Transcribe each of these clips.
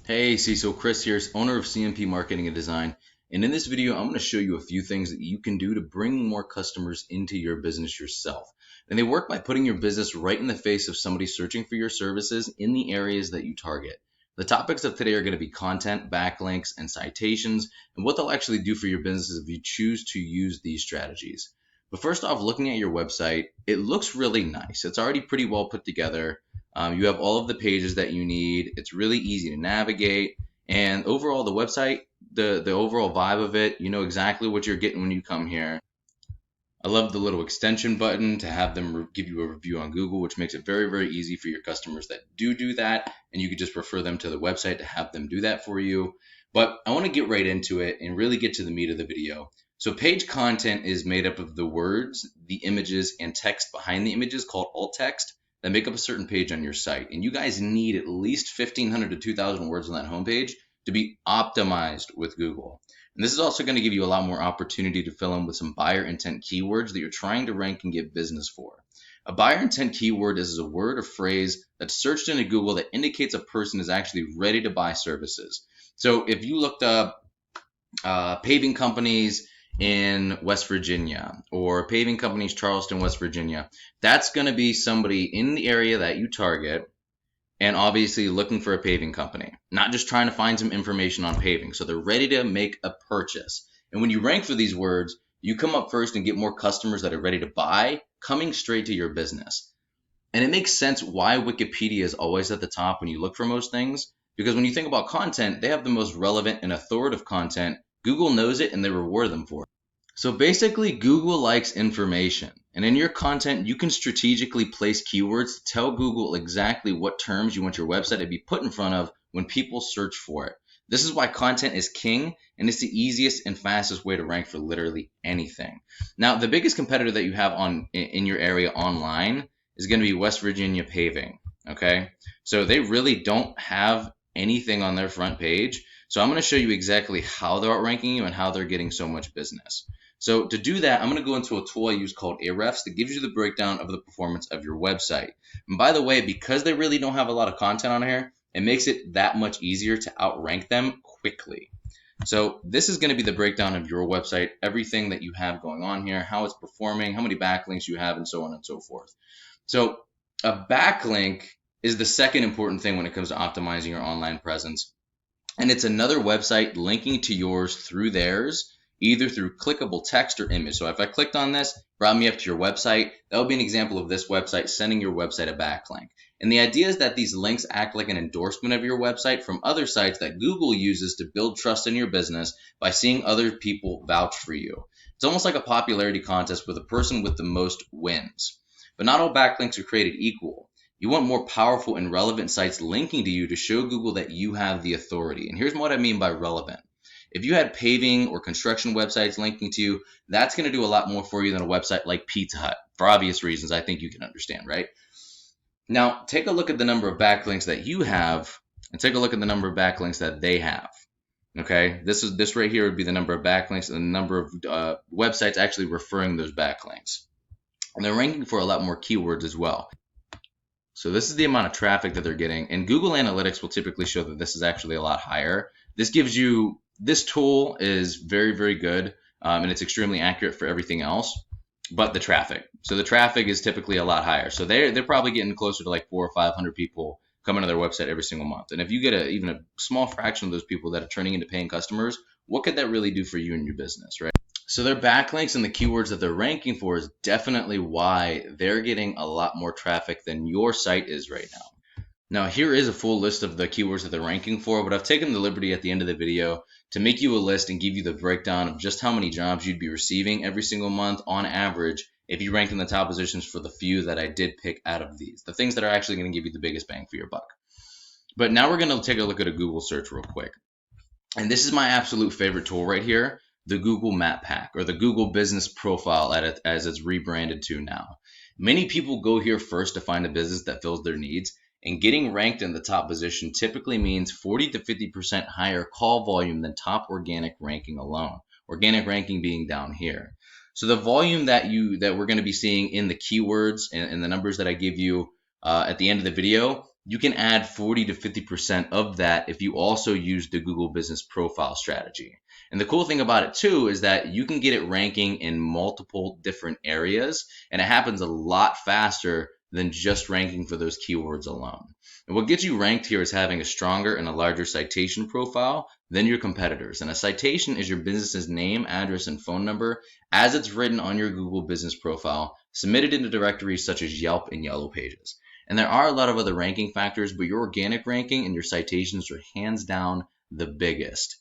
Hey Cecil, Chris here, owner of CMP Marketing and Design. And in this video, I'm going to show you a few things that you can do to bring more customers into your business yourself. And they work by putting your business right in the face of somebody searching for your services in the areas that you target. The topics of today are going to be content, backlinks, and citations, and what they'll actually do for your business if you choose to use these strategies. But first off, looking at your website, it looks really nice. It's already pretty well put together. You have all of the pages that you need. It's really easy to navigate. And overall, the website, the overall vibe of it, you know exactly what you're getting when you come here. I love the little extension button to have them give you a review on Google, which makes it very, very easy for your customers that do that. And you can just refer them to the website to have them do that for you. But I want to get right into it and really get to the meat of the video. So page content is made up of the words, the images, and text behind the images called alt text that make up a certain page on your site. And you guys need at least 1,500 to 2,000 words on that homepage to be optimized with Google. And this is also going to give you a lot more opportunity to fill in with some buyer intent keywords that you're trying to rank and get business for. A buyer intent keyword is a word or phrase that's searched into Google that indicates a person is actually ready to buy services. So if you looked up paving companies in West Virginia or paving companies Charleston, West Virginia, that's going to be somebody in the area that you target and obviously looking for a paving company, not just trying to find some information on paving. So they're ready to make a purchase. And when you rank for these words, you come up first and get more customers that are ready to buy coming straight to your business. And it makes sense why Wikipedia is always at the top when you look for most things, because when you think about content, they have the most relevant and authoritative content. Google knows it and they reward them for it. So basically, Google likes information. And in your content, you can strategically place keywords to tell Google exactly what terms you want your website to be put in front of when people search for it. This is why content is king, and it's the easiest and fastest way to rank for literally anything. Now, the biggest competitor that you have in your area online is going to be West Virginia Paving, okay? So they really don't have anything on their front page. So I'm going to show you exactly how they're outranking you and how they're getting so much business. So to do that, I'm going to go into a tool I use called Ahrefs that gives you the breakdown of the performance of your website. And by the way, because they really don't have a lot of content on here, it makes it that much easier to outrank them quickly. So this is going to be the breakdown of your website, everything that you have going on here, how it's performing, how many backlinks you have, and so on and so forth. So a backlink is the second important thing when it comes to optimizing your online presence. And it's another website linking to yours through theirs, either through clickable text or image. So if I clicked on this, brought me up to your website, that would be an example of this website sending your website a backlink. And the idea is that these links act like an endorsement of your website from other sites that Google uses to build trust in your business by seeing other people vouch for you. It's almost like a popularity contest where the person with the most wins. But not all backlinks are created equal. You want more powerful and relevant sites linking to you to show Google that you have the authority. And here's what I mean by relevant. If you had paving or construction websites linking to you, that's going to do a lot more for you than a website like Pizza Hut, for obvious reasons I think you can understand, right? Now, take a look at the number of backlinks that you have and take a look at the number of backlinks that they have. Okay, this right here would be the number of backlinks and the number of websites actually referring those backlinks. And they're ranking for a lot more keywords as well. So this is the amount of traffic that they're getting, and Google Analytics will typically show that this is actually a lot higher. This tool is very, very good, and it's extremely accurate for everything else, but the traffic. So the traffic is typically a lot higher. So they're probably getting closer to like 400 or 500 people coming to their website every single month. And if you get even a small fraction of those people that are turning into paying customers, what could that really do for you and your business, right? So their backlinks and the keywords that they're ranking for is definitely why they're getting a lot more traffic than your site is right now. Now, here is a full list of the keywords that they're ranking for, but I've taken the liberty at the end of the video to make you a list and give you the breakdown of just how many jobs you'd be receiving every single month on average if you ranked in the top positions for the few that I did pick out of these, the things that are actually going to give you the biggest bang for your buck. But now we're going to take a look at a Google search real quick. And this is my absolute favorite tool right here, the Google Map Pack, or the Google Business Profile as it's rebranded to now. Many people go here first to find a business that fills their needs, and getting ranked in the top position typically means 40 to 50% higher call volume than top organic ranking alone. Organic ranking being down here. So the volume that we're going to be seeing in the keywords and the numbers that I give you at the end of the video, you can add 40 to 50% of that if you also use the Google Business Profile strategy. And the cool thing about it too is that you can get it ranking in multiple different areas, and it happens a lot faster than just ranking for those keywords alone. And what gets you ranked here is having a stronger and a larger citation profile than your competitors. And a citation is your business's name, address, and phone number as it's written on your Google Business Profile, submitted into directories such as Yelp and Yellow Pages. And there are a lot of other ranking factors, but your organic ranking and your citations are hands down the biggest.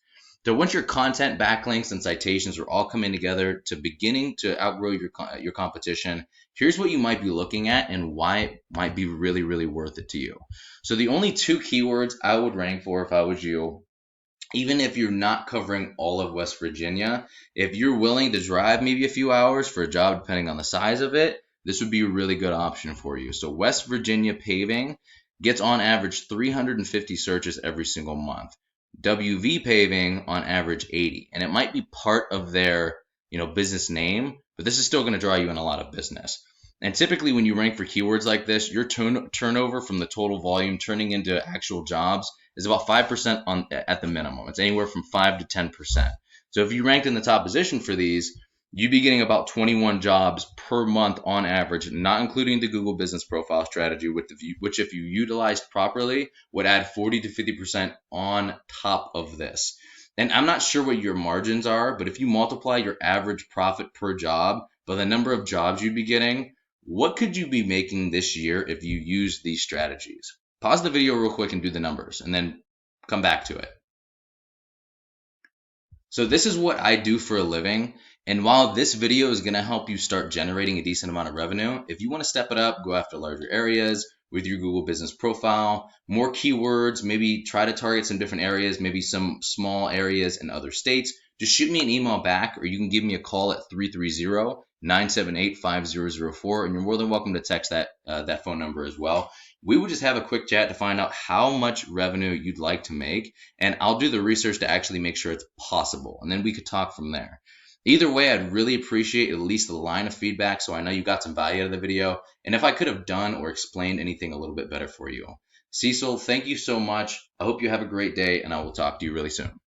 So once your content, backlinks, and citations are all coming together to beginning to outgrow your competition, here's what you might be looking at and why it might be really, really worth it to you. So the only two keywords I would rank for if I was you, even if you're not covering all of West Virginia, if you're willing to drive maybe a few hours for a job depending on the size of it, this would be a really good option for you. So West Virginia paving gets on average 350 searches every single month. WV paving on average 80. And it might be part of their, business name, but this is still going to draw you in a lot of business. And typically when you rank for keywords like this, your turnover from the total volume turning into actual jobs is about 5% at the minimum. It's anywhere from 5 to 10%. So if you ranked in the top position for these, you'd be getting about 21 jobs per month on average, not including the Google Business Profile strategy, which if you utilized properly, would add 40 to 50% on top of this. And I'm not sure what your margins are, but if you multiply your average profit per job by the number of jobs you'd be getting, what could you be making this year if you use these strategies? Pause the video real quick and do the numbers, and then come back to it. So this is what I do for a living. And while this video is going to help you start generating a decent amount of revenue, if you want to step it up, go after larger areas with your Google Business Profile, more keywords, maybe try to target some different areas, maybe some small areas in other states, just shoot me an email back, or you can give me a call at 330-978-5004, and you're more than welcome to text that phone number as well. We would just have a quick chat to find out how much revenue you'd like to make, and I'll do the research to actually make sure it's possible, and then we could talk from there. Either way, I'd really appreciate at least a line of feedback so I know you got some value out of the video, and if I could have done or explained anything a little bit better for you. Cecil, thank you so much. I hope you have a great day, and I will talk to you really soon.